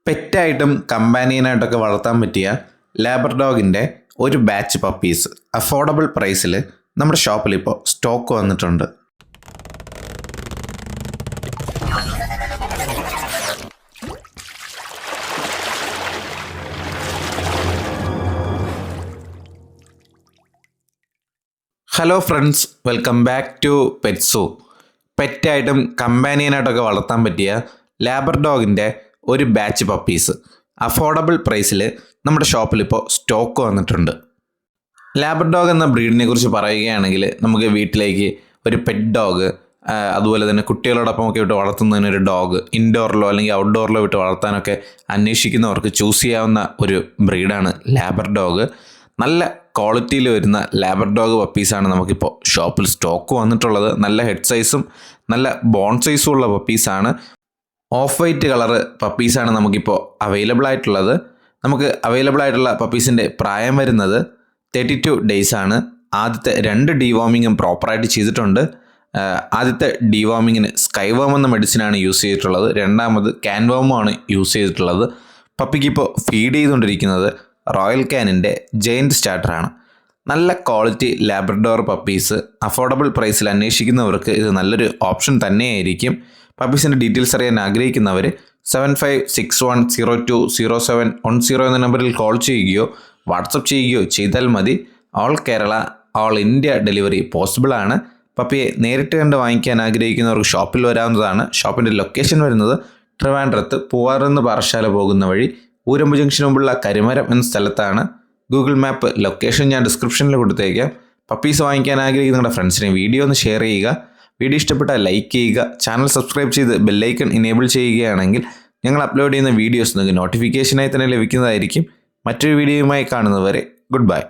പെറ്റായിട്ടും കമ്പാനിയനായിട്ടൊക്കെ വളർത്താൻ പറ്റിയ ലാബ്രഡോഗിൻ്റെ ഒരു ബാച്ച് പപ്പീസ് അഫോർഡബിൾ പ്രൈസിൽ നമ്മുടെ ഷോപ്പിൽ ഇപ്പോൾ സ്റ്റോക്ക് വന്നിട്ടുണ്ട്. Hello friends, welcome back to pet zoo. പെറ്റായിട്ടും കമ്പാനിയനായിട്ടൊക്കെ വളർത്താൻ പറ്റിയ ലാബ്രഡോഗിൻ്റെ ഒരു ബാച്ച് പപ്പീസ് അഫോർഡബിൾ പ്രൈസിൽ നമ്മുടെ ഷോപ്പിൽ ഇപ്പോൾ സ്റ്റോക്ക് വന്നിട്ടുണ്ട്. ലാബ്രഡോഗ് എന്ന ബ്രീഡിനെ കുറിച്ച് പറയുകയാണെങ്കിൽ നമുക്ക് വീട്ടിലേക്ക് ഒരു പെറ്റ് ഡോഗ്, അതുപോലെ തന്നെ കുട്ടികളോടൊപ്പം ഒക്കെ വിട്ട് വളർത്തുന്നതിനൊരു ഡോഗ്, ഇൻഡോറിലോ അല്ലെങ്കിൽ ഔട്ട്ഡോറിലോ വിട്ട് വളർത്താനൊക്കെ അന്വേഷിക്കുന്നവർക്ക് ചൂസ് ചെയ്യാവുന്ന ഒരു ബ്രീഡാണ് ലാബ്രഡോഗ്. നല്ല ക്വാളിറ്റിയിൽ വരുന്ന ലാബ്രഡോഗ് പപ്പീസാണ് നമുക്കിപ്പോൾ ഷോപ്പിൽ സ്റ്റോക്ക് വന്നിട്ടുള്ളത്. നല്ല ഹെഡ് സൈസും നല്ല ബോൺ സൈസും ഉള്ള പപ്പീസാണ്. ഓഫ് വൈറ്റ് കളറ് പപ്പീസാണ് നമുക്കിപ്പോൾ അവൈലബിൾ ആയിട്ടുള്ളത്. നമുക്ക് അവൈലബിൾ ആയിട്ടുള്ള പപ്പീസിൻ്റെ പ്രായം വരുന്നത് 32 days ആണ്. ആദ്യത്തെ 2 ഡീവോമിങ്ങും പ്രോപ്പറായിട്ട് ചെയ്തിട്ടുണ്ട്. ആദ്യത്തെ ഡീവോമിങ്ങിന് സ്കൈവേം എന്ന മെഡിസിനാണ് യൂസ് ചെയ്തിട്ടുള്ളത്. രണ്ടാമത് ക്യാൻവേമാണ് യൂസ് ചെയ്തിട്ടുള്ളത്. പപ്പിക്കിപ്പോൾ ഫീഡ് ചെയ്തുകൊണ്ടിരിക്കുന്നത് റോയൽ കാനിൻ്റെ ജയൻറ്റ് സ്റ്റാർട്ടറാണ്. നല്ല ക്വാളിറ്റി ലാബ്രഡോർ പപ്പീസ് അഫോർഡബിൾ പ്രൈസിൽ അന്വേഷിക്കുന്നവർക്ക് ഇത് നല്ലൊരു ഓപ്ഷൻ തന്നെയായിരിക്കും. പപ്പീസിൻ്റെ ഡീറ്റെയിൽസ് അറിയാൻ ആഗ്രഹിക്കുന്നവർ 7561020710 എന്ന നമ്പറിൽ കോൾ ചെയ്യുകയോ വാട്സപ്പ് ചെയ്യുകയോ ചെയ്താൽ മതി. All Kerala, all India delivery possible ആണ്. പപ്പിയെ നേരിട്ട് കണ്ട് വാങ്ങിക്കാൻ ആഗ്രഹിക്കുന്നവർക്ക് ഷോപ്പിൽ വരാവുന്നതാണ്. ഷോപ്പിൻ്റെ ലൊക്കേഷൻ വരുന്നത് ട്രിവാൻഡ്രത്ത് പൂവാറിന്ന് പാറശാല പോകുന്ന വഴി ഊരമ്പ് ജംഗ്ഷന് മുമ്പുള്ള കരിമരം എന്ന സ്ഥലത്താണ്. ഗൂഗിൾ മാപ്പ് ലൊക്കേഷൻ ഞാൻ ഡിസ്ക്രിപ്ഷനിൽ കൊടുത്തേക്കാം. പപ്പീസ് വാങ്ങിക്കാൻ ആഗ്രഹിക്കുന്ന നിങ്ങളുടെ ഫ്രണ്ട്സിനെ വീഡിയോ ഒന്ന് ഷെയർ ചെയ്യുക. വീഡിയോ ഇഷ്ടപ്പെട്ടാൽ ലൈക്ക് ചെയ്യുക. ചാനൽ സബ്സ്ക്രൈബ് ചെയ്ത് ബെല്ലൈക്കൺ ഇനേബിൾ ചെയ്യുകയാണെങ്കിൽ ഞങ്ങൾ അപ്ലോഡ് ചെയ്യുന്ന വീഡിയോസ് നിങ്ങൾക്ക് നോട്ടിഫിക്കേഷനായി തന്നെ ലഭിക്കുന്നതായിരിക്കും. മറ്റൊരു വീഡിയോയുമായി കാണുന്നവരെ ഗുഡ് ബൈ.